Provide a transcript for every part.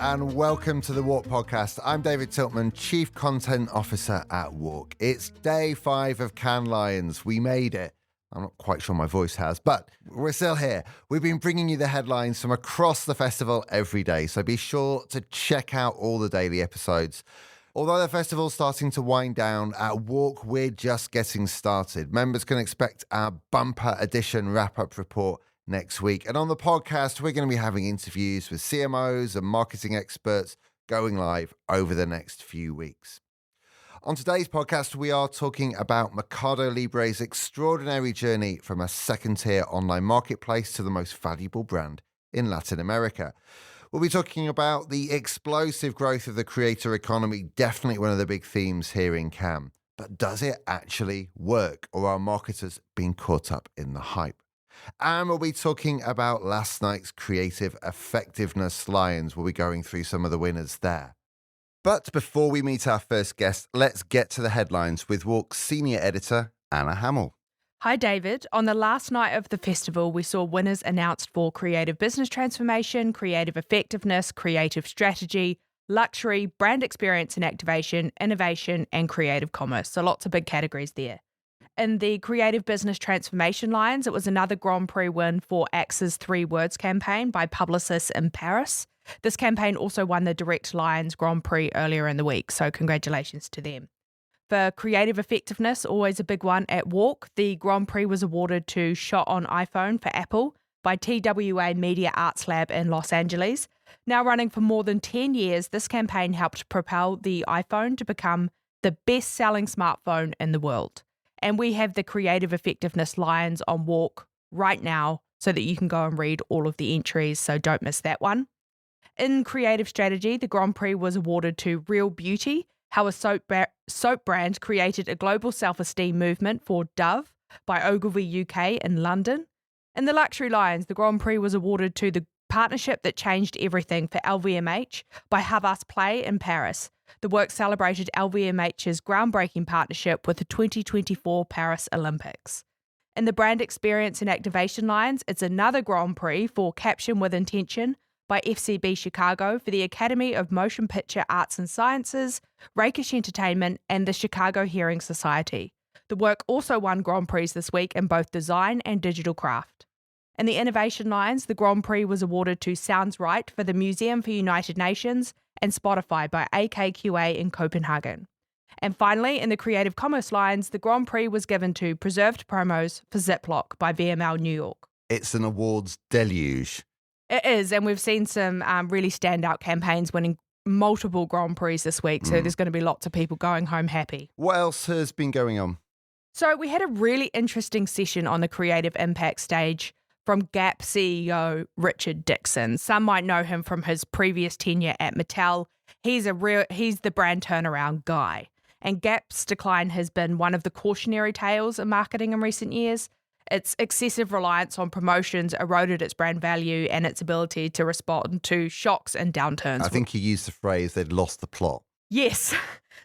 and welcome to the WARC Podcast. I'm David Tiltman, Chief Content Officer at WARC. It's day 5 of Cannes Lions. We made it. I'm not quite sure my voice has, but we're still here. We've been bringing you the headlines from across the festival every day, so be sure to check out all the daily episodes. Although the festival's starting to wind down, at WARC, we're just getting started. Members can expect our bumper edition wrap-up report next week. And on the podcast, we're going to be having interviews with CMOs and marketing experts going live over the next few weeks. On today's podcast, we are talking about Mercado Libre's extraordinary journey from a second-tier online marketplace to the most valuable brand in Latin America. We'll be talking about the explosive growth of the creator economy, definitely one of the big themes here in Cannes. But does it actually work, or are marketers being caught up in the hype? And we'll be talking about last night's Creative Effectiveness Lions. We'll be going through some of the winners there. But before we meet our first guest, let's get to the headlines with WARC's senior editor, Anna Hamill. Hi, David. On the last night of the festival, we saw winners announced for creative business transformation, creative effectiveness, creative strategy, luxury, brand experience and activation, innovation, and creative commerce. So lots of big categories there. In the Creative Business Transformation Lions, it was another Grand Prix win for Axe's 3 Words campaign by Publicis in Paris. This campaign also won the Direct Lions Grand Prix earlier in the week, so congratulations to them. For creative effectiveness, always a big one at WARC, the Grand Prix was awarded to Shot on iPhone for Apple by TWA Media Arts Lab in Los Angeles. Now running for more than 10 years, this campaign helped propel the iPhone to become the best-selling smartphone in the world. And we have the Creative Effectiveness Lions on WARC right now so that you can go and read all of the entries, so don't miss that one. In creative strategy, the Grand Prix was awarded to Real Beauty, how a soap brand created a global self-esteem movement for Dove by Ogilvy UK in London. In the Luxury Lions, the Grand Prix was awarded to the partnership that changed everything for LVMH by Havas Play in Paris. The work celebrated LVMH's groundbreaking partnership with the 2024 Paris Olympics. In the Brand Experience and Activation Lions, it's another Grand Prix for Caption with Intention by FCB Chicago for the Academy of Motion Picture Arts and Sciences, Rakish Entertainment, and the Chicago Hearing Society. The work also won Grand Prix this week in both design and digital craft. In the Innovation Lions, the Grand Prix was awarded to Sounds Right for the Museum for United Nations and Spotify by AKQA in Copenhagen. And finally, in the Creative Commerce Lions, the Grand Prix was given to Preserved Promos for Ziploc by VML New York. It's an awards deluge. It is, and we've seen some really standout campaigns winning multiple Grand Prix this week, so there's going to be lots of people going home happy. What else has been going on? So we had a really interesting session on the Creative Impact stage from Gap CEO Richard Dixon. Some might know him from his previous tenure at Mattel. He's the brand turnaround guy. And Gap's decline has been one of the cautionary tales in marketing in recent years. Its excessive reliance on promotions eroded its brand value and its ability to respond to shocks and downturns. I think he used the phrase, they'd lost the plot. Yes.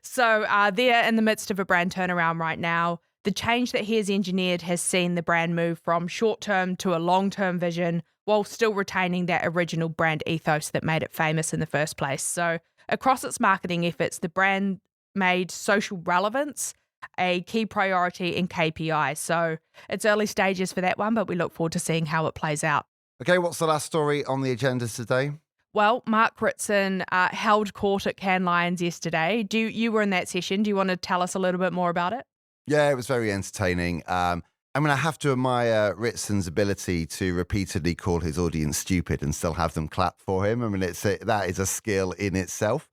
So they're in the midst of a brand turnaround right now. The change that he has engineered has seen the brand move from short-term to a long-term vision while still retaining that original brand ethos that made it famous in the first place. So across its marketing efforts, the brand made social relevance a key priority in KPI. So it's early stages for that one, but we look forward to seeing how it plays out. Okay, what's the last story on the agenda today? Well, Mark Ritson held court at Cannes Lions yesterday. You were in that session. Do you want to tell us a little bit more about it? Yeah, it was very entertaining. I have to admire Ritson's ability to repeatedly call his audience stupid and still have them clap for him. That is a skill in itself.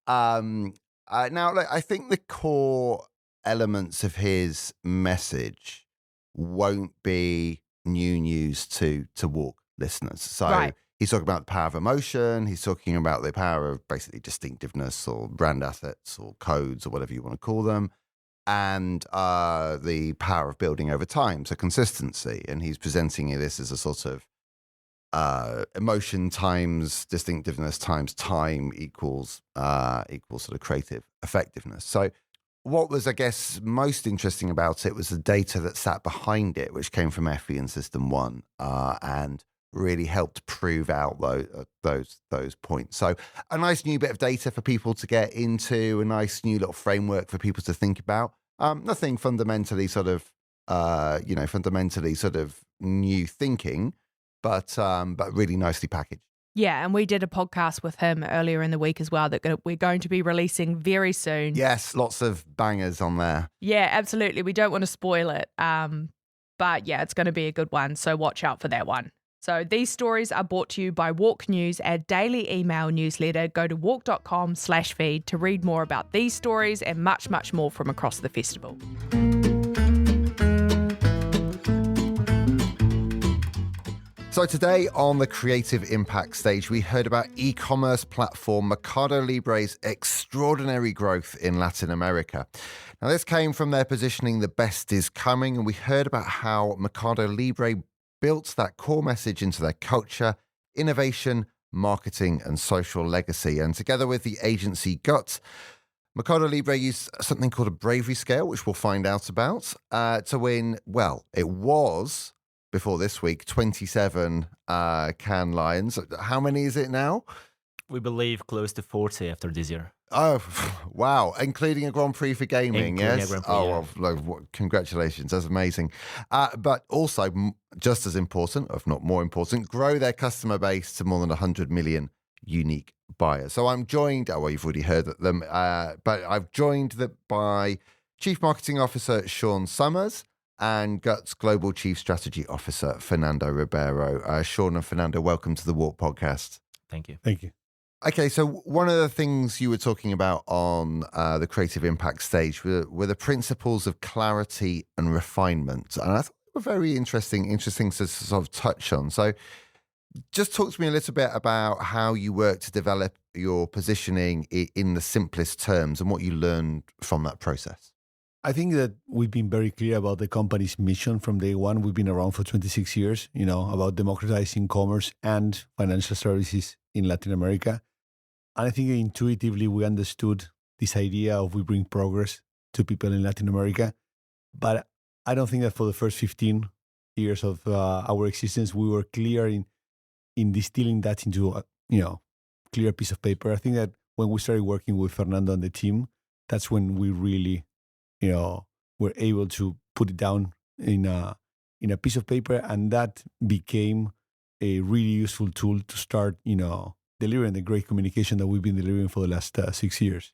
Now, look, I think the core elements of his message won't be new news to WARC listeners. So right. He's talking about the power of emotion. He's talking about the power of basically distinctiveness or brand assets or codes or whatever you want to call them. And the power of building over time, so consistency. And he's presenting this as a sort of emotion times distinctiveness times time equals sort of creative effectiveness. So what was, I guess, most interesting about it was the data that sat behind it, which came from FE and System 1. And really helped prove out those points. So a nice new bit of data for people to get into, a nice new little framework for people to think about. Nothing fundamentally sort of new thinking, but really nicely packaged. Yeah, and we did a podcast with him earlier in the week as well that we're going to be releasing very soon. Yes, lots of bangers on there. Yeah, absolutely. We don't want to spoil it. But yeah, it's going to be a good one. So watch out for that one. So these stories are brought to you by WARC News, our daily email newsletter. Go to warc.com/feed to read more about these stories and much, much more from across the festival. So today on the Creative Impact stage, we heard about e-commerce platform Mercado Libre's extraordinary growth in Latin America. Now, this came from their positioning, the best is coming, and we heard about how Mercado Libre built that core message into their culture, innovation, marketing, and social legacy. And together with the agency Gut, Mercado Libre used something called a bravery scale, which we'll find out about, to win, well, it was... before this week, 27 Cannes Lions. How many is it now? We believe close to 40 after this year. Oh, wow. Including a Grand Prix for gaming, yes? Grand Prix, oh, well, congratulations. That's amazing. But also, just as important, if not more important, grow their customer base to more than 100 million unique buyers. So I'm joined, well, you've already heard them, but I've joined by Chief Marketing Officer Sean Summers, and Gut's Global Chief Strategy Officer, Fernando Ribiero. Sean and Fernando, welcome to the WARC Podcast. Thank you. Thank you. Okay, so one of the things you were talking about on the Creative Impact stage were the principles of clarity and refinement. And I thought they were very interesting to sort of touch on. So just talk to me a little bit about how you work to develop your positioning in the simplest terms and what you learned from that process. I think that we've been very clear about the company's mission from day one. We've been around for 26 years, about democratizing commerce and financial services in Latin America. And I think intuitively we understood this idea of we bring progress to people in Latin America. But I don't think that for the first 15 years of our existence, we were clear in distilling that into a clear piece of paper. I think that when we started working with Fernando and the team, that's when we really we're able to put it down in a piece of paper, and that became a really useful tool to start, delivering the great communication that we've been delivering for the last 6 years.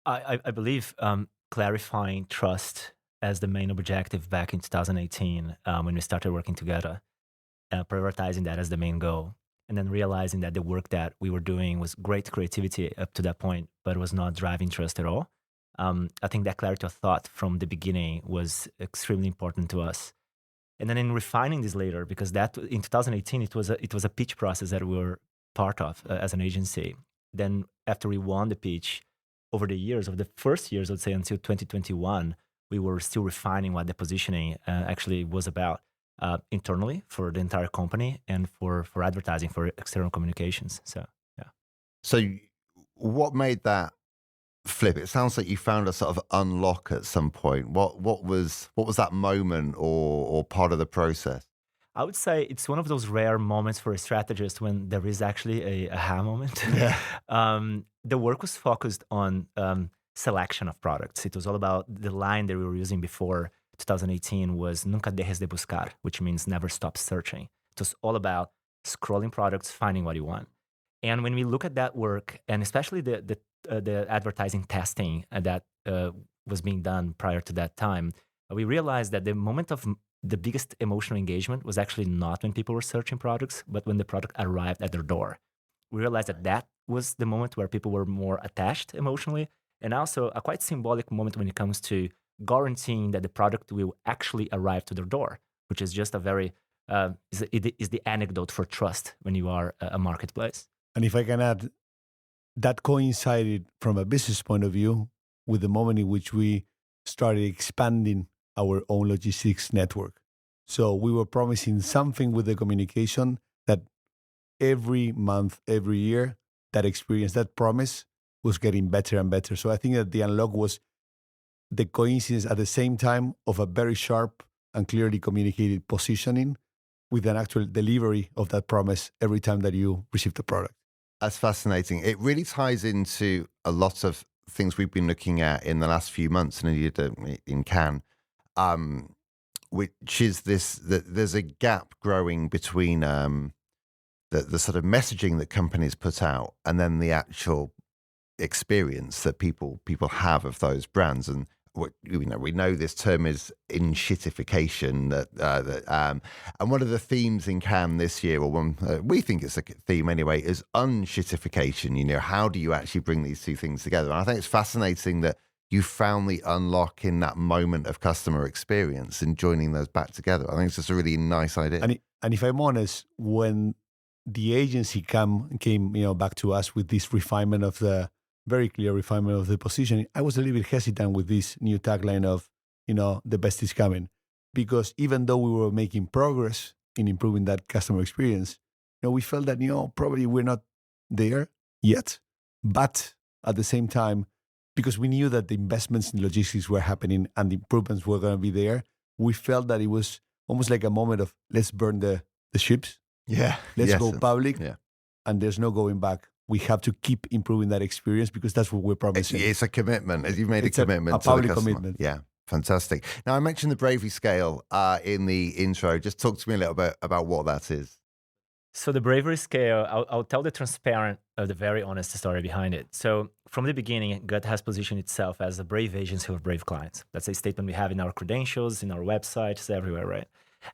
I believe clarifying trust as the main objective back in 2018 when we started working together, prioritizing that as the main goal, and then realizing that the work that we were doing was great creativity up to that point, but was not driving trust at all. I think that clarity of thought from the beginning was extremely important to us. And then in refining this later, because that in 2018, it was a pitch process that we were part of as an agency. Then after we won the pitch, over the years, of the first years, let's say until 2021, we were still refining what the positioning actually was about internally for the entire company and for advertising, for external communications. So, yeah. So what made that flip? It sounds like you found a sort of unlock at some point. What was that moment or part of the process? I would say it's one of those rare moments for a strategist when there is actually a aha moment. Yeah. The work was focused on selection of products. It was all about the line that we were using before 2018 was Nunca dejes de buscar, which means never stop searching. It was all about scrolling products, finding what you want. And when we look at that work, and especially the advertising testing that was being done prior to that time, we realized that the moment of the biggest emotional engagement was actually not when people were searching products, but when the product arrived at their door. We realized that was the moment where people were more attached emotionally, and also a quite symbolic moment when it comes to guaranteeing that the product will actually arrive to their door, which is just a very, is the anecdote for trust when you are a marketplace. And if I can add, that coincided from a business point of view with the moment in which we started expanding our own logistics network. So we were promising something with the communication that every month, every year, that experience, that promise was getting better and better. So I think that the unlock was the coincidence at the same time of a very sharp and clearly communicated positioning with an actual delivery of that promise every time that you receive the product. That's fascinating. It really ties into a lot of things we've been looking at in the last few months and in Cannes, which is this, that there's a gap growing between the sort of messaging that companies put out and then the actual experience that people have of those brands. And we know this term is in-shitification, and one of the themes in Cannes this year, or one we think it's a theme anyway, is un-shitification. How do you actually bring these two things together? And I think it's fascinating that you found the unlock in that moment of customer experience and joining those back together. I think it's just a really nice idea. And if I'm honest, when the agency came back to us with this refinement of the very clear refinement of the positioning, I was a little bit hesitant with this new tagline of, the best is coming. Because even though we were making progress in improving that customer experience, we felt that, probably we're not there yet. But at the same time, because we knew that the investments in logistics were happening and the improvements were going to be there, we felt that it was almost like a moment of, let's burn the ships. Yeah. Let's go public. Yeah. And there's no going back. We have to keep improving that experience because that's what we're promising. It's a commitment. You've made a commitment. A public commitment. Yeah, fantastic. Now, I mentioned the bravery scale in the intro. Just talk to me a little bit about what that is. So the bravery scale, I'll tell the transparent, the very honest story behind it. So from the beginning, Gut has positioned itself as a brave agency of brave clients. That's a statement we have in our credentials, in our websites, everywhere, right?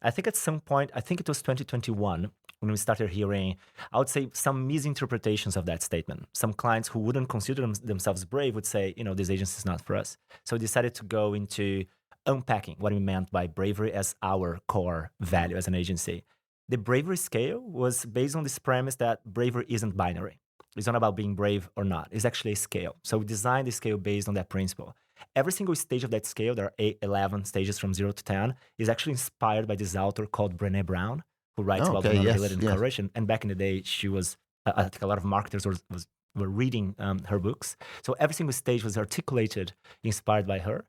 I think at some point, I think it was 2021, when we started hearing, I would say, some misinterpretations of that statement. Some clients who wouldn't consider themselves brave would say, this agency is not for us. So we decided to go into unpacking what we meant by bravery as our core value as an agency. The bravery scale was based on this premise that bravery isn't binary. It's not about being brave or not. It's actually a scale. So we designed the scale based on that principle. Every single stage of that scale, there are 11 stages from 0 to 10, is actually inspired by this author called Brene Brown, who writes about vulnerability and courage. And back in the day, she was, I think a lot of marketers were reading her books. So every single stage was articulated, inspired by her.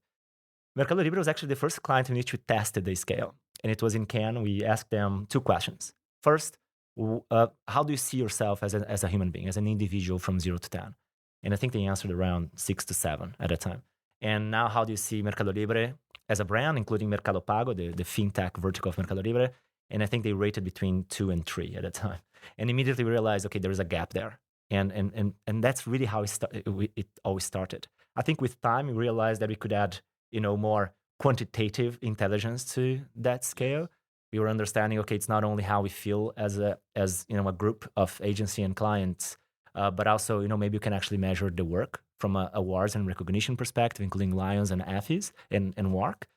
Mercado Libre was actually the first client in which we tested the scale. And it was in Cannes. We asked them 2 questions. First, how do you see yourself as a human being, as an individual from 0 to 10? And I think they answered around 6 to 7 at that time. And now, how do you see Mercado Libre as a brand, including Mercado Pago, the fintech vertical of Mercado Libre? And I think they rated between 2 and 3 at that time. And immediately we realized, okay, there is a gap there. And that's really how it always started. I think with time, we realized that we could add, more quantitative intelligence to that scale. We were understanding, okay, it's not only how we feel as a group of agency and clients, but also, maybe you can actually measure the work from a awards and recognition perspective, including Lions and Effies and WARC.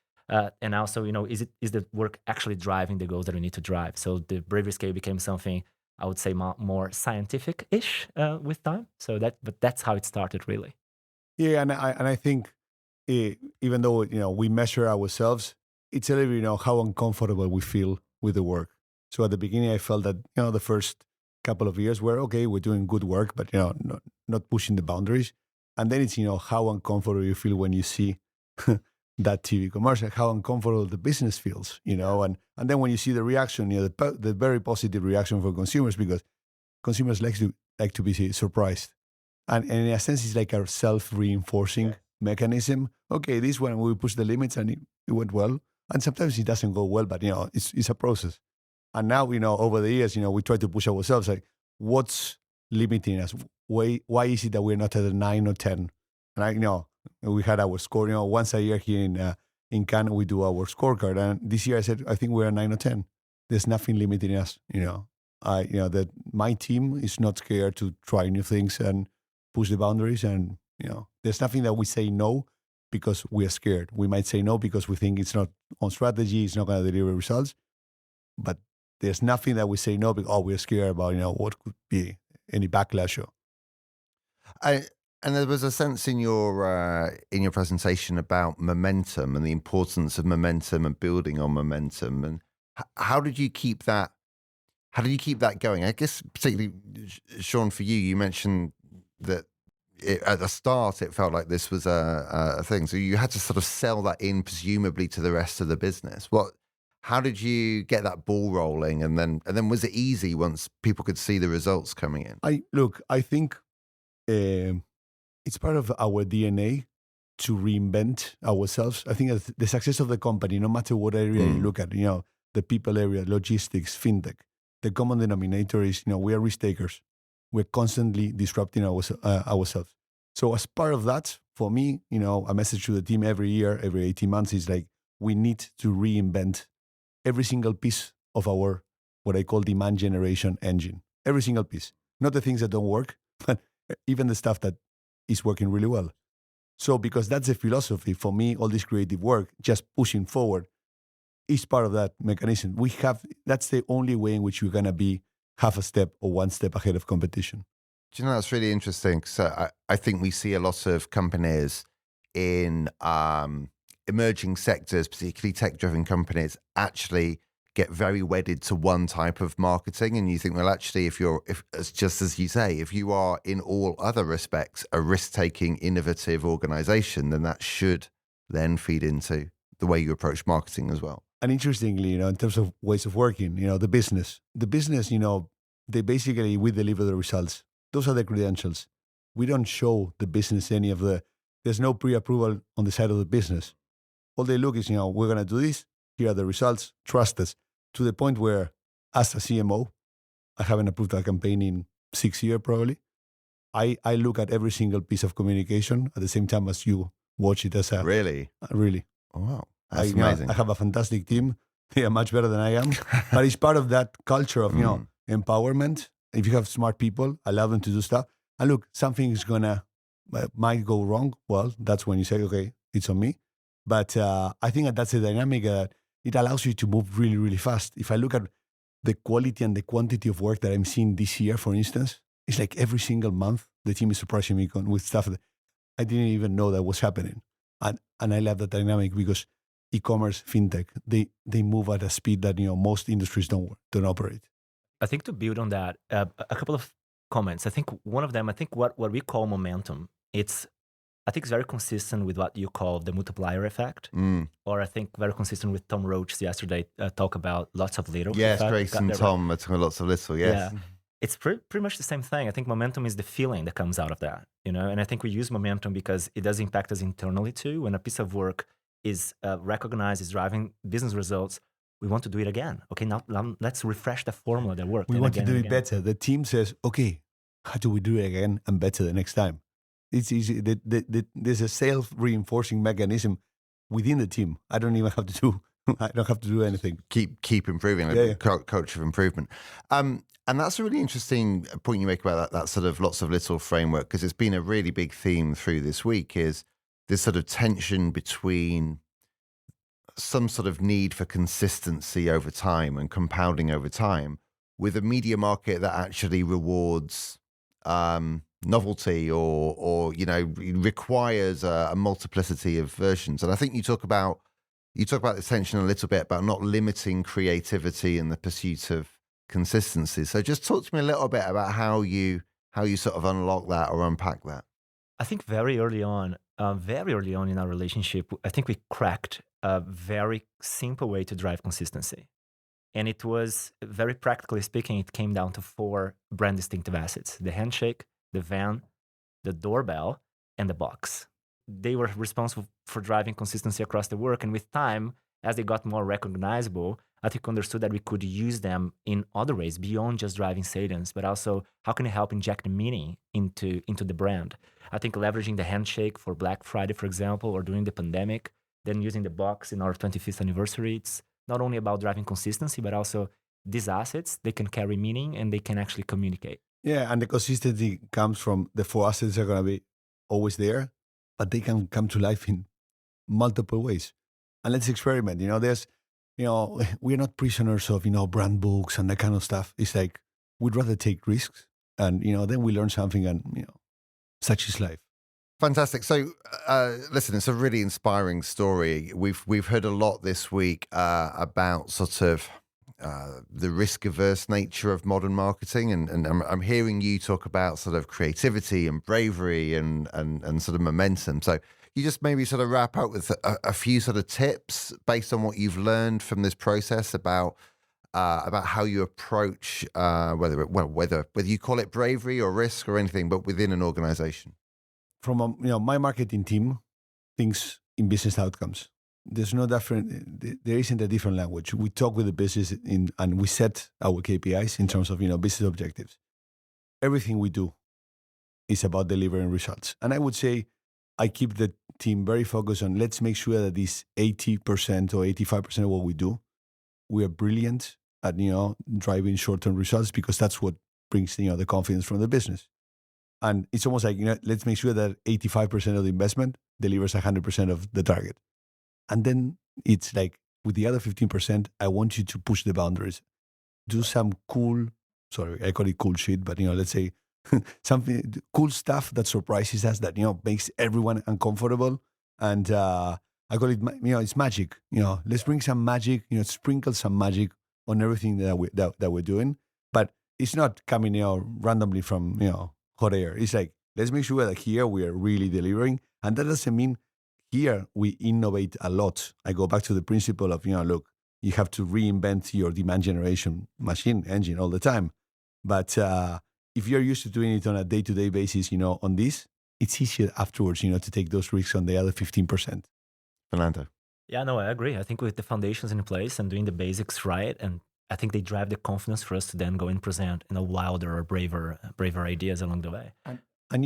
And also, is the work actually driving the goals that we need to drive? So the bravery scale became something, I would say, more scientific-ish with time. But that's how it started, really. Yeah, and I think even though we measure ourselves, it's a little how uncomfortable we feel with the work. So at the beginning, I felt that the first couple of years were okay, we're doing good work, but not pushing the boundaries. And then it's how uncomfortable you feel when you see that TV commercial, how uncomfortable the business feels, and then when you see the reaction, the very positive reaction for consumers, because consumers like to be surprised, and in a sense it's like a self-reinforcing mechanism. Okay, this one we push the limits and it went well, and sometimes it doesn't go well, but it's a process. And now over the years we try to push ourselves, like what's limiting us? Why is it that we're not at a 9 or 10? And we had our score, once a year here in Cannes, we do our scorecard. And this year I said, I think we're a 9 or 10. There's nothing limiting us, that my team is not scared to try new things and push the boundaries. And, there's nothing that we say no because we are scared. We might say no because we think it's not on strategy, it's not going to deliver results. But there's nothing that we say no because, we're scared about, what could be any backlash. And there was a sense in your presentation about momentum and the importance of momentum and building on momentum. And how did you keep that? How did you keep that going? I guess particularly, Sean, for you mentioned that at the start it felt like this was a thing, so you had to sort of sell that in, presumably, to the rest of the business. How did you get that ball rolling? And then was it easy once people could see the results coming in? I think it's part of our DNA to reinvent ourselves. I think the success of the company, no matter what area you look at, the people area, logistics, fintech, the common denominator is, we are risk takers. We're constantly disrupting ourselves. So as part of that, for me, a message to the team every year, every 18 months is like, we need to reinvent every single piece of our, what I call demand generation engine. Every single piece. Not the things that don't work, but even the stuff that is working really well. So because that's the philosophy, for me, all this creative work, just pushing forward, is part of that mechanism. That's the only way in which we're going to be half a step or one step ahead of competition. Do you know, that's really interesting. So I think we see a lot of companies in emerging sectors, particularly tech-driven companies, actually get very wedded to one type of marketing. And you think, well, actually, if just as you say, if you are in all other respects a risk-taking, innovative organization, then that should then feed into the way you approach marketing as well. And interestingly, in terms of ways of working, the business, they basically, we deliver the results. Those are the credentials. We don't show the business there's no pre-approval on the side of the business. All they look is, we're going to do this. Here are the results. Trust us. To the point where, as a CMO, I haven't approved a campaign in 6 years probably. I look at every single piece of communication at the same time as you watch it as a... Really? Really. Oh, wow. That's amazing. I have a fantastic team. They are much better than I am. But it's part of that culture of, empowerment. If you have smart people, allow them to do stuff. And look, something is might go wrong. Well, that's when you say, okay, it's on me. But I think that's a dynamic that it allows you to move really, really fast. If I look at the quality and the quantity of work that I'm seeing this year, for instance, it's like every single month, the team is surprising me with stuff that I didn't even know that was happening. And I love that dynamic because e-commerce, fintech, they move at a speed that most industries don't operate. I think to build on that, a couple of comments. I think one of them, what we call momentum, it's very consistent with what you call the multiplier effect, or I think very consistent with Tom Roach yesterday talk about lots of little. Yes, Grace and Tom are talking lots of little, yes. Yeah. It's pretty much the same thing. I think momentum is the feeling that comes out of that, and I think we use momentum because it does impact us internally too. When a piece of work is recognized, is driving business results, we want to do it again. Okay, now let's refresh the formula that worked. We want to do it better. The team says, okay, how do we do it again and better the next time? It's easy. There's a self-reinforcing mechanism within the team. I don't have to do anything. Keep improving, culture of improvement. And that's a really interesting point you make about that sort of lots of little framework, because it's been a really big theme through this week, is this sort of tension between some sort of need for consistency over time and compounding over time with a media market that actually rewards novelty or requires a multiplicity of versions. And I think you talk about this tension a little bit about not limiting creativity in the pursuit of consistency. So just talk to me a little bit about how you sort of unlock that or unpack that. I think very early on in our relationship, I think we cracked a very simple way to drive consistency. And it was, very practically speaking, it came down to 4 brand distinctive assets: the handshake, the van, the doorbell, and the box. They were responsible for driving consistency across the work. And with time, as they got more recognizable, I think understood that we could use them in other ways beyond just driving salience, but also how can it help inject meaning into the brand? I think leveraging the handshake for Black Friday, for example, or during the pandemic, then using the box in our 25th anniversary, it's not only about driving consistency, but also these assets, they can carry meaning and they can actually communicate. Yeah, and the consistency comes from the 4 assets are going to be always there, but they can come to life in multiple ways. And let's experiment. We're not prisoners of, brand books and that kind of stuff. It's like, we'd rather take risks and, then we learn something and, such is life. Fantastic. So, listen, it's a really inspiring story. We've heard a lot this week about sort of the risk-averse nature of modern marketing, and I'm hearing you talk about sort of creativity and bravery and sort of momentum. So, you just maybe sort of wrap up with a few sort of tips based on what you've learned from this process about how you approach whether you call it bravery or risk or anything, but within an organization? From my marketing team thinks in business outcomes. There's no different. There isn't a different language. We talk with the business and we set our KPIs in terms of business objectives. Everything we do is about delivering results. And I would say I keep the team very focused on let's make sure that this 80% or 85% of what we do, we are brilliant at driving short-term results, because that's what brings the confidence from the business. And it's almost like let's make sure that 85% of the investment delivers 100% of the target. And then it's like with the other 15%, I want you to push the boundaries, do some cool, I call it cool shit, but let's say something cool stuff that surprises us, that makes everyone uncomfortable. And I call it it's magic. Let's bring some magic. Sprinkle some magic on everything that we're doing. But it's not coming randomly from hot air. It's like let's make sure that here we are really delivering, and that doesn't mean here we innovate a lot. I go back to the principle of look, you have to reinvent your demand generation engine all the time. But if you're used to doing it on a day-to-day basis, on this, it's easier afterwards, to take those risks on the other 15%. Fernando. Yeah, no, I agree. I think with the foundations in place and doing the basics right, and I think they drive the confidence for us to then go and present wilder or braver ideas along the way. And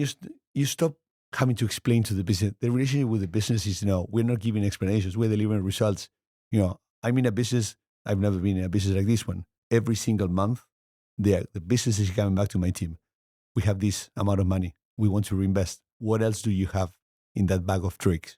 you stop having to explain to the business. The relationship with the business is, we're not giving explanations. We're delivering results. I'm in a business. I've never been in a business like this one. Every single month, the business is coming back to my team. We have this amount of money. We want to reinvest. What else do you have in that bag of tricks?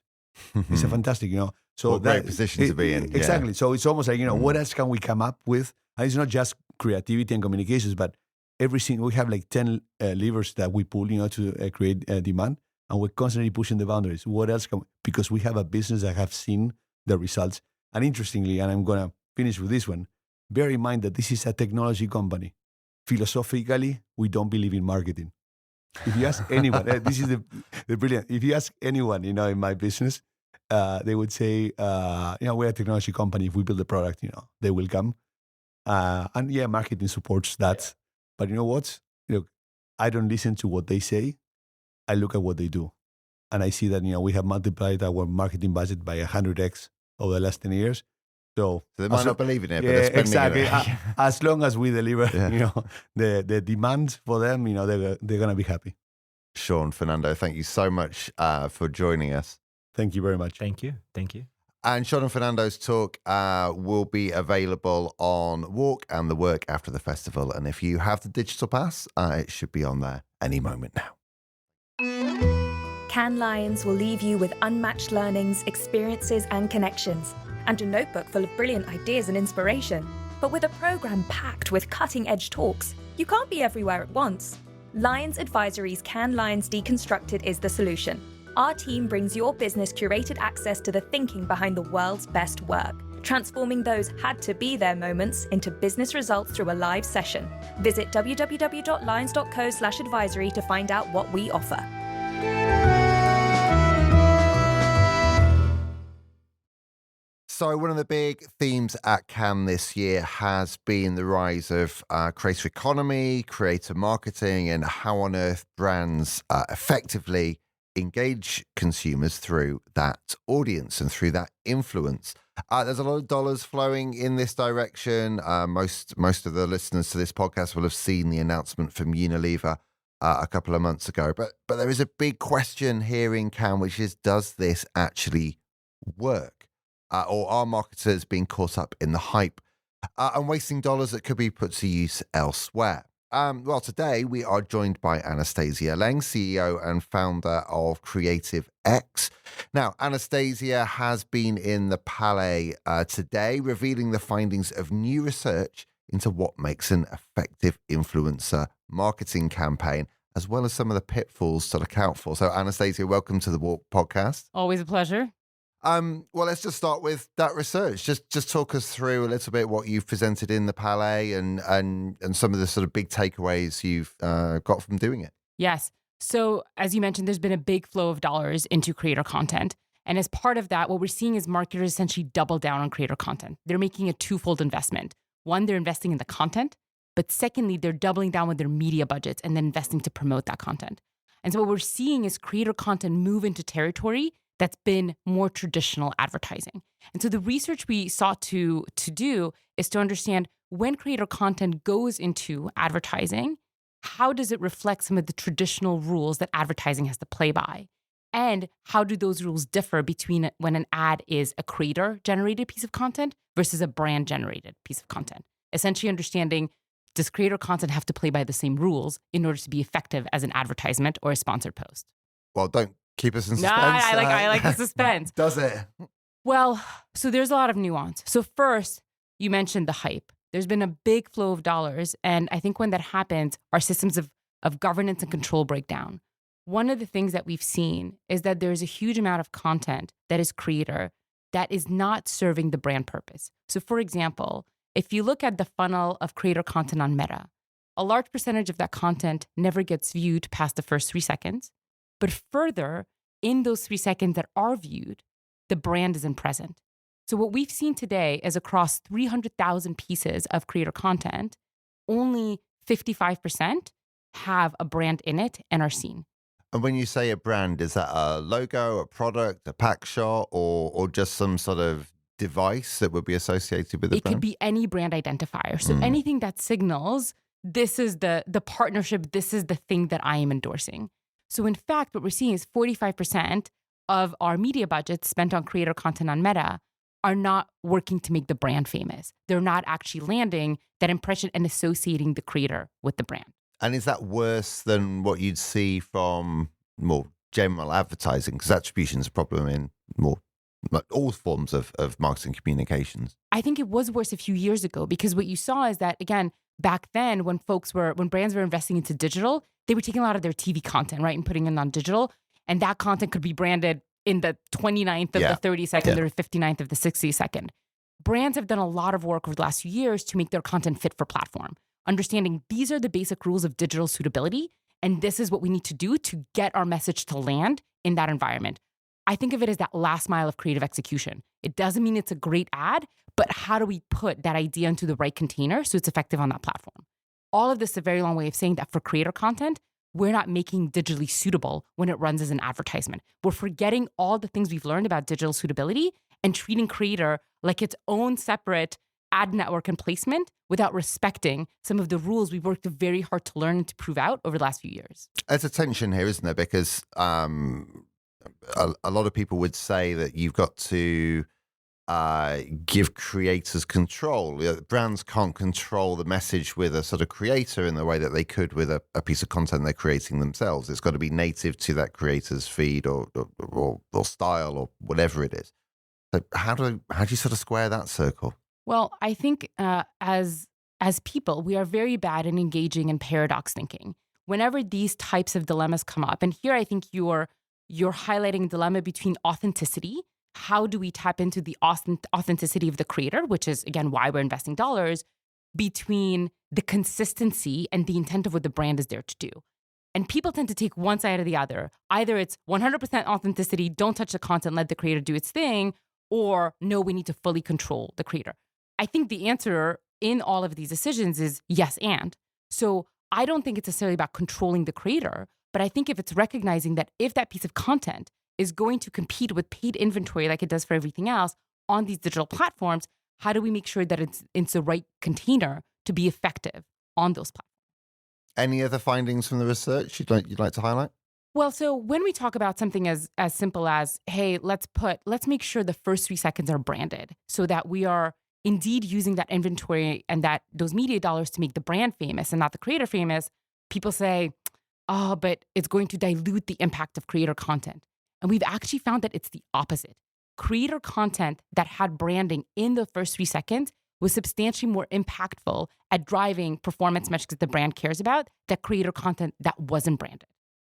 It's a fantastic, So what great position to be in. Exactly. Yeah. So it's almost like, what else can we come up with? And it's not just creativity and communications, but everything. We have like 10 levers that we pull, to create demand. And we're constantly pushing the boundaries. What else because we have a business that have seen the results. And interestingly, and I'm going to finish with this one, bear in mind that this is a technology company. Philosophically, we don't believe in marketing. If you ask anyone, this is the brilliant. If you ask anyone, in my business, they would say, we're a technology company. If we build a product, they will come. And yeah, marketing supports that. Yeah. But you know what? I don't listen to what they say. I look at what they do. And I see that, we have multiplied our marketing budget by 100x over the last 10 years. So they might not believe in it, but yeah, they're spending exactly. it. As long as we deliver, the demand for them, they're going to be happy. Sean, Fernando, thank you so much for joining us. Thank you very much. Thank you. And Sean and Fernando's talk will be available on WARC and the Work After the Festival. And if you have the digital pass, it should be on there any moment now. Cannes Lions will leave you with unmatched learnings, experiences, and connections, and a notebook full of brilliant ideas and inspiration. But with a program packed with cutting-edge talks, you can't be everywhere at once. Lions Advisory's Cannes Lions Deconstructed is the solution. Our team brings your business curated access to the thinking behind the world's best work, transforming those had-to-be-there moments into business results through a live session. Visit www.lions.co/advisory to find out what we offer. So one of the big themes at Cannes this year has been the rise of creator economy, creator marketing, and how on earth brands effectively engage consumers through that audience and through that influence. There's a lot of dollars flowing in this direction. Most of the listeners to this podcast will have seen the announcement from Unilever a couple of months ago. But there is a big question here in Cannes, which is, does this actually work? Or are marketers being caught up in the hype and wasting dollars that could be put to use elsewhere? Well, today we are joined by Anastasia Leng, CEO and founder of CreativeX. Now, Anastasia has been in the Palais today, revealing the findings of new research into what makes an effective influencer marketing campaign, as well as some of the pitfalls to look out for. So, Anastasia, welcome to the WARC Podcast. Always a pleasure. Well, let's just start with that research. Just talk us through a little bit what you've presented in the Palais and some of the sort of big takeaways you've got from doing it. Yes. So as you mentioned, there's been a big flow of dollars into creator content. And as part of that, what we're seeing is marketers essentially double down on creator content. They're making a twofold investment. One, they're investing in the content, but secondly, they're doubling down with their media budgets and then investing to promote that content. And so what we're seeing is creator content move into territory that's been more traditional advertising. And so the research we sought to do is to understand when creator content goes into advertising, how does it reflect some of the traditional rules that advertising has to play by? And how do those rules differ between when an ad is a creator-generated piece of content versus a brand-generated piece of content? Essentially understanding, does creator content have to play by the same rules in order to be effective as an advertisement or a sponsored post? Well, don't keep us in suspense. No, I like the suspense. Does it? Well, so there's a lot of nuance. So first, you mentioned the hype. There's been a big flow of dollars. And I think when that happens, our systems of governance and control break down. One of the things that we've seen is that there's a huge amount of content that is creator that is not serving the brand purpose. So for example, if you look at the funnel of creator content on Meta, a large percentage of that content never gets viewed past the first 3 seconds. But further, in those 3 seconds that are viewed, the brand isn't present. So what we've seen today is across 300,000 pieces of creator content, only 55% have a brand in it and are seen. And when you say a brand, is that a logo, a product, a pack shot, or just some sort of device that would be associated with the brand? It could be any brand identifier. So anything that signals, this is the partnership, this is the thing that I am endorsing. So in fact, what we're seeing is 45% of our media budgets spent on creator content on Meta are not working to make the brand famous. They're not actually landing that impression and associating the creator with the brand. And is that worse than what you'd see from more general advertising? Because attribution is a problem in more like all forms of marketing communications. I think it was worse a few years ago because what you saw is that, again, back then when brands were investing into digital, they were taking a lot of their TV content, right, and putting it on digital. And that content could be branded in the 29th of the 30-second or 59th of the 60-second. Brands have done a lot of work over the last few years to make their content fit for platform, understanding these are the basic rules of digital suitability, and this is what we need to do to get our message to land in that environment. I think of it as that last mile of creative execution. It doesn't mean it's a great ad, but how do we put that idea into the right container so it's effective on that platform? All of this is a very long way of saying that for creator content, we're not making digitally suitable when it runs as an advertisement. We're forgetting all the things we've learned about digital suitability and treating creator like its own separate ad network and placement without respecting some of the rules we've worked very hard to learn and to prove out over the last few years. There's a tension here, isn't there? Because a lot of people would say that you've got to give creators control. Brands can't control the message with a sort of creator in the way that they could with a piece of content they're creating themselves. It's got to be native to that creator's feed or style or whatever it is. So how do you sort of square that circle? Well, I think as people, we are very bad in engaging in paradox thinking. Whenever these types of dilemmas come up, and here I think you're highlighting a dilemma between authenticity. How do we tap into the authenticity of the creator, which is, again, why we're investing dollars, between the consistency and the intent of what the brand is there to do. And people tend to take one side or the other. Either it's 100% authenticity, don't touch the content, let the creator do its thing, or no, we need to fully control the creator. I think the answer in all of these decisions is yes and. So I don't think it's necessarily about controlling the creator, but I think if it's recognizing that if that piece of content is going to compete with paid inventory like it does for everything else on these digital platforms, how do we make sure that it's the right container to be effective on those platforms? Any other findings from the research you'd like to highlight? Well, so when we talk about something as simple as, hey, let's make sure the first 3 seconds are branded so that we are indeed using that inventory and those media dollars to make the brand famous and not the creator famous, people say, oh, but it's going to dilute the impact of creator content. And we've actually found that it's the opposite. Creator content that had branding in the first 3 seconds was substantially more impactful at driving performance metrics that the brand cares about than creator content that wasn't branded.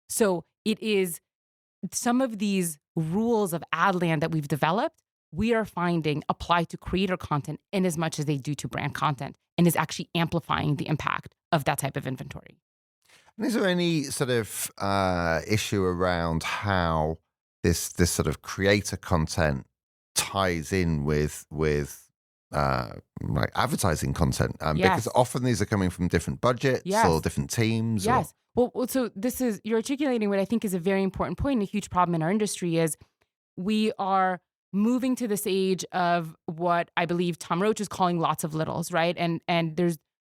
So it is some of these rules of ad land that we've developed, we are finding apply to creator content in as much as they do to brand content and is actually amplifying the impact of that type of inventory. And is there any sort of issue around how this sort of creator content ties in with like advertising content? Because often these are coming from different budgets or different teams. Yes. Well, so you're articulating what I think is a very important point and a huge problem in our industry is we are moving to this age of what I believe Tom Roach is calling lots of littles, right? And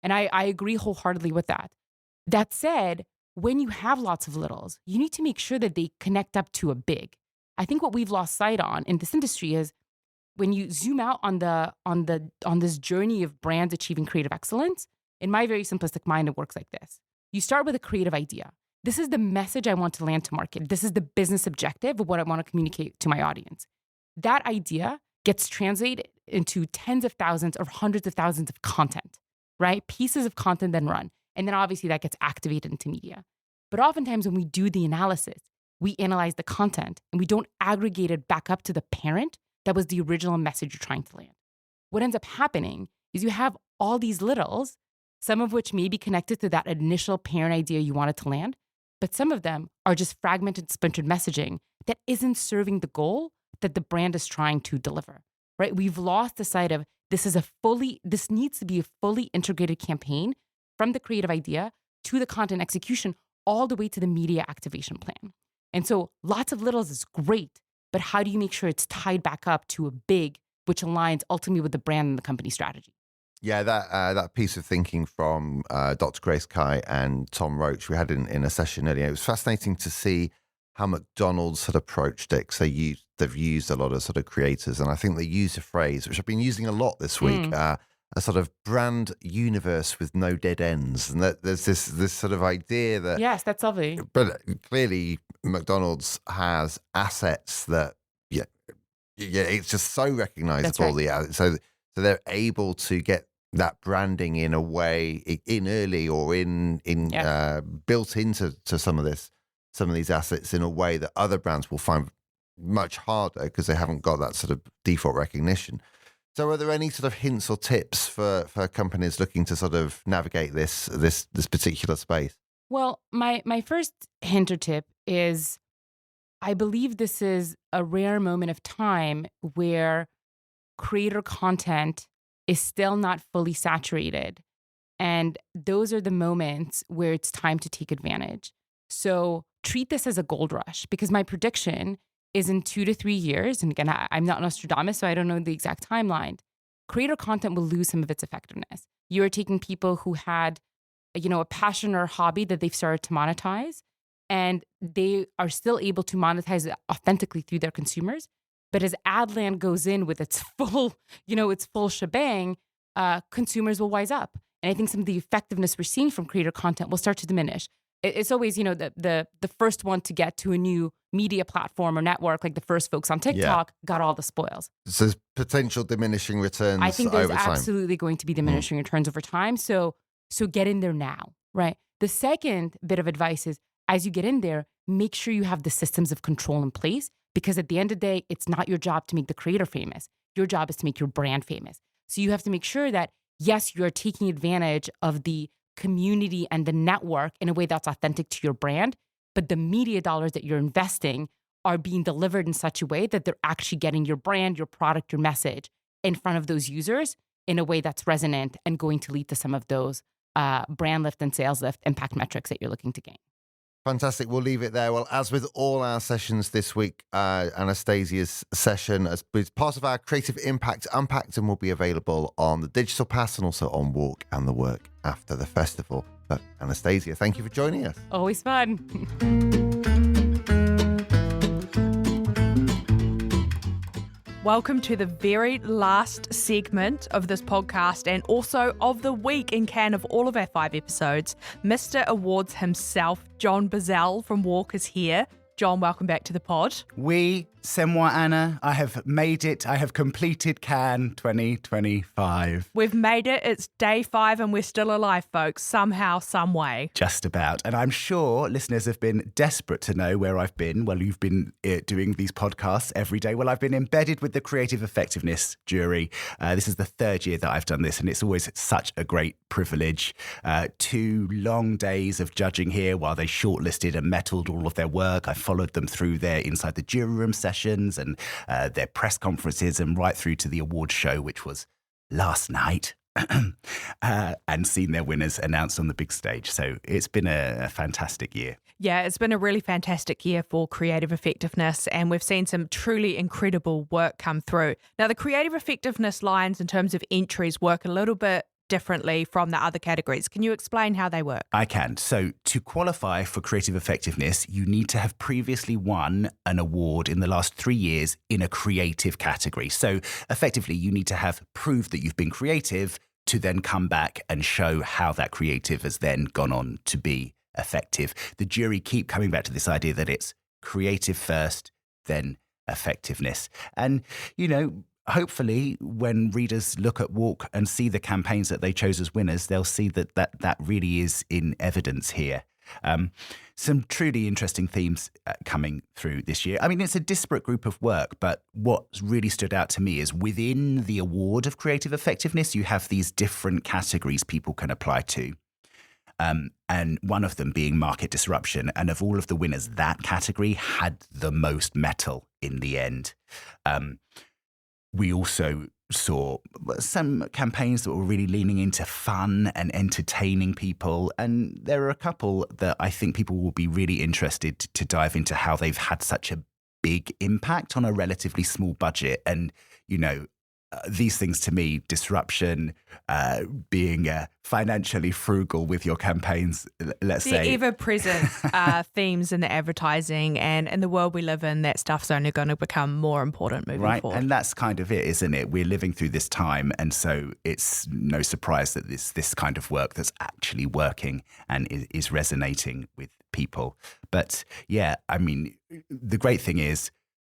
I agree wholeheartedly with that. That said, when you have lots of littles, you need to make sure that they connect up to a big. I think what we've lost sight on in this industry is when you zoom out on this journey of brands achieving creative excellence, in my very simplistic mind, it works like this. You start with a creative idea. This is the message I want to land to market. This is the business objective of what I want to communicate to my audience. That idea gets translated into tens of thousands or hundreds of thousands of content, right? Pieces of content then run. And then obviously that gets activated into media. But oftentimes when we do the analysis, we analyze the content and we don't aggregate it back up to the parent that was the original message you're trying to land. What ends up happening is you have all these littles, some of which may be connected to that initial parent idea you wanted to land, but some of them are just fragmented, splintered messaging that isn't serving the goal that the brand is trying to deliver, right? We've lost the sight of this needs to be a fully integrated campaign from the creative idea to the content execution, all the way to the media activation plan. And so lots of littles is great, but how do you make sure it's tied back up to a big, which aligns ultimately with the brand and the company strategy? Yeah, that piece of thinking from Dr. Grace Kai and Tom Roach we had in a session earlier. It was fascinating to see how McDonald's had approached it. So they've used a lot of sort of creators, and I think they used a phrase which I've been using a lot this week. A sort of brand universe with no dead ends, and that there's this sort of idea that that's lovely. But clearly, McDonald's has assets that it's just so recognizable. Right. So they're able to get that branding in a way in early or in built into some of these assets in a way that other brands will find much harder because they haven't got that sort of default recognition. So are there any sort of hints or tips for companies looking to sort of navigate this particular space? Well, my first hint or tip is I believe this is a rare moment of time where creator content is still not fully saturated. And those are the moments where it's time to take advantage. So treat this as a gold rush, because my prediction is in 2 to 3 years, and again, I'm not Nostradamus, so I don't know the exact timeline, creator content will lose some of its effectiveness. You are taking people who had, a passion or hobby that they've started to monetize, and they are still able to monetize it authentically through their consumers. But as ad land goes in with its full shebang, consumers will wise up. And I think some of the effectiveness we're seeing from creator content will start to diminish. It's always, the first one to get to a new media platform or network, like the first folks on TikTok, got all the spoils. So there's potential diminishing returns over time. I think there's absolutely going to be diminishing returns over time. So get in there now, right? The second bit of advice is, as you get in there, make sure you have the systems of control in place, because at the end of the day, it's not your job to make the creator famous. Your job is to make your brand famous. So you have to make sure that, yes, you're taking advantage of the community and the network in a way that's authentic to your brand, but the media dollars that you're investing are being delivered in such a way that they're actually getting your brand, your product, your message in front of those users in a way that's resonant and going to lead to some of those brand lift and sales lift impact metrics that you're looking to gain. Fantastic. We'll leave it there. Well, as with all our sessions this week, Anastasia's session is part of our Creative Impact Unpacked and will be available on the Digital Pass and also on WARC and the Work after the festival. But Anastasia, thank you for joining us. Always fun. Welcome to the very last segment of this podcast and also of the week in Cannes of all of our 5 episodes. Mr. Awards himself, John Bizzell from WARC is here. John, welcome back to the pod. We C'est moi, Anna. I have made it. I have completed Cannes 2025. We've made it. It's day 5 and we're still alive, folks, somehow, some way. Just about. And I'm sure listeners have been desperate to know where I've been. Well, you've been doing these podcasts every day. Well, I've been embedded with the Creative Effectiveness jury. This is the 3rd year that I've done this, and it's always such a great privilege. 2 long days of judging here while they shortlisted and metalled all of their work. I followed them through their inside the jury room sessions and their press conferences and right through to the awards show, which was last night, and seen their winners announced on the big stage. So it's been a fantastic year. Yeah, it's been a really fantastic year for creative effectiveness, and we've seen some truly incredible work come through. Now, the creative effectiveness lines in terms of entries work a little bit differently from the other categories. Can you explain how they work? I can. So to qualify for creative effectiveness, you need to have previously won an award in the last 3 years in a creative category. So effectively, you need to have proved that you've been creative to then come back and show how that creative has then gone on to be effective. The jury keep coming back to this idea that it's creative first, then effectiveness. And, you know, hopefully, when readers look at WARC and see the campaigns that they chose as winners, they'll see that really is in evidence here. Some truly interesting themes coming through this year. I mean, it's a disparate group of work, but what really stood out to me is within the award of creative effectiveness, you have these different categories people can apply to. And one of them being market disruption. And of all of the winners, that category had the most metal in the end. We also saw some campaigns that were really leaning into fun and entertaining people. And there are a couple that I think people will be really interested to dive into how they've had such a big impact on a relatively small budget. And, you know, these things to me, disruption, being financially frugal with your campaigns, let's say. The ever-present themes in the advertising, and in the world we live in, that stuff's only going to become more important moving forward. And that's kind of it, isn't it? We're living through this time, and so it's no surprise that this kind of work that's actually working and is resonating with people. But yeah, I mean, the great thing is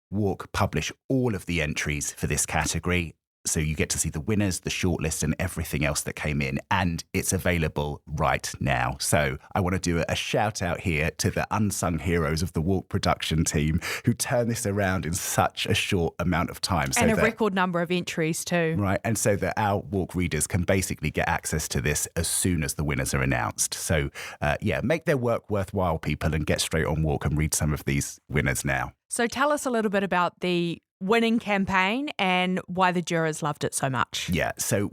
WARC publish all of the entries for this category. So you get to see the winners, the shortlist, and everything else that came in. And it's available right now. So I want to do a shout out here to the unsung heroes of the WARC production team who turned this around in such a short amount of time. And a record number of entries too. Right. And so that our WARC readers can basically get access to this as soon as the winners are announced. So make their work worthwhile, people, and get straight on WARC and read some of these winners now. So tell us a little bit about the winning campaign and why the jurors loved it so much. Yeah, so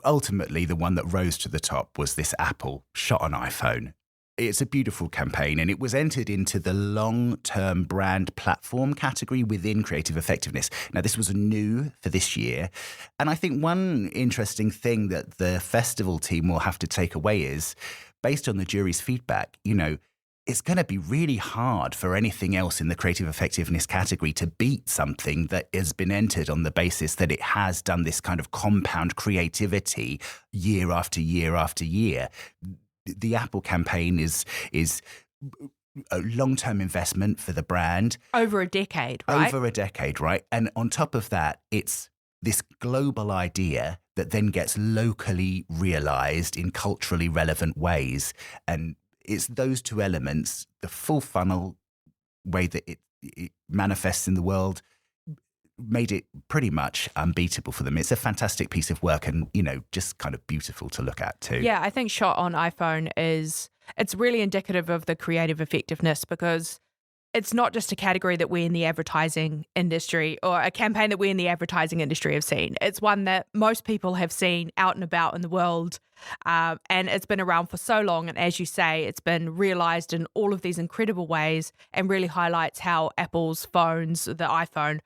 ultimately the one that rose to the top was this Apple shot on iPhone. It's a beautiful campaign, and it was entered into the long-term brand platform category within creative effectiveness. Now, this was new for this year, and I think one interesting thing that the festival team will have to take away is, based on the jury's feedback, you know, it's going to be really hard for anything else in the creative effectiveness category to beat something that has been entered on the basis that it has done this kind of compound creativity year after year after year. The Apple campaign is a long-term investment for the brand. Over a decade, right? Over a decade, right? And on top of that, it's this global idea that then gets locally realized in culturally relevant ways. And it's those two elements, the full funnel way that it manifests in the world, made it pretty much unbeatable for them. It's a fantastic piece of work and, you know, just kind of beautiful to look at too. Yeah, I think shot on iPhone it's really indicative of the creative effectiveness, because it's not just a category that we in the advertising industry, or a campaign that we in the advertising industry have seen. It's one that most people have seen out and about in the world, and it's been around for so long. And as you say, it's been realized in all of these incredible ways, and really highlights how Apple's phones, the iPhone,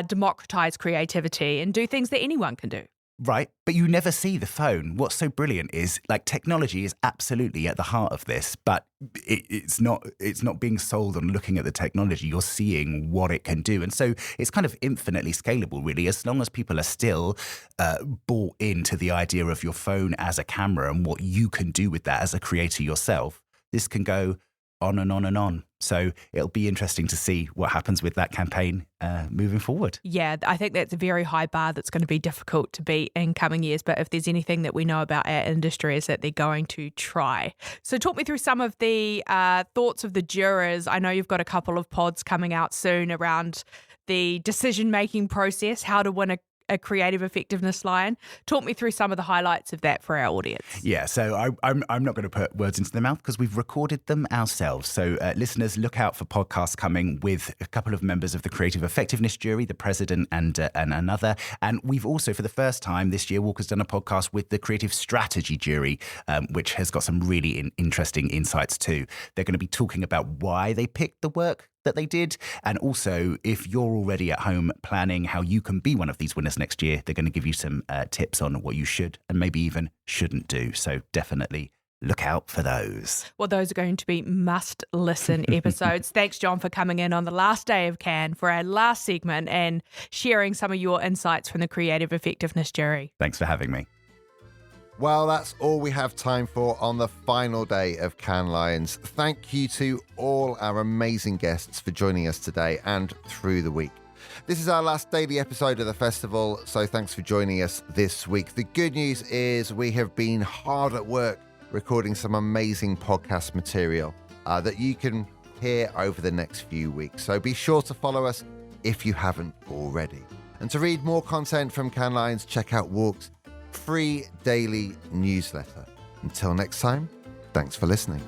democratize creativity and do things that anyone can do. Right. But you never see the phone. What's so brilliant is, like, technology is absolutely at the heart of this, but it's not being sold on looking at the technology. You're seeing what it can do. And so it's kind of infinitely scalable, really, as long as people are still bought into the idea of your phone as a camera and what you can do with that as a creator yourself. This can go on and on and on. So it'll be interesting to see what happens with that campaign moving forward. Yeah, I think that's a very high bar that's going to be difficult to beat in coming years. But if there's anything that we know about our industry is that they're going to try. So talk me through some of the thoughts of the jurors. I know you've got a couple of pods coming out soon around the decision-making process, how to win a creative effectiveness lion. Talk me through some of the highlights of that for our audience. Yeah, so I'm not going to put words into their mouth because we've recorded them ourselves. So listeners, look out for podcasts coming with a couple of members of the creative effectiveness jury, the president and another. And we've also, for the first time this year, WARC has done a podcast with the creative strategy jury, which has got some really interesting insights too. They're going to be talking about why they picked the work that they did. And also, if you're already at home planning how you can be one of these winners next year, they're going to give you some tips on what you should and maybe even shouldn't do. So definitely look out for those. Well, those are going to be must-listen episodes. Thanks, John, for coming in on the last day of Cannes for our last segment and sharing some of your insights from the Creative Effectiveness Jury. Thanks for having me. Well, that's all we have time for on the final day of Cannes Lions. Thank you to all our amazing guests for joining us today and through the week. This is our last daily episode of the festival, so thanks for joining us this week. The good news is we have been hard at work recording some amazing podcast material that you can hear over the next few weeks. So be sure to follow us if you haven't already. And to read more content from Cannes Lions, check out WARC's free daily newsletter. Until next time, thanks for listening.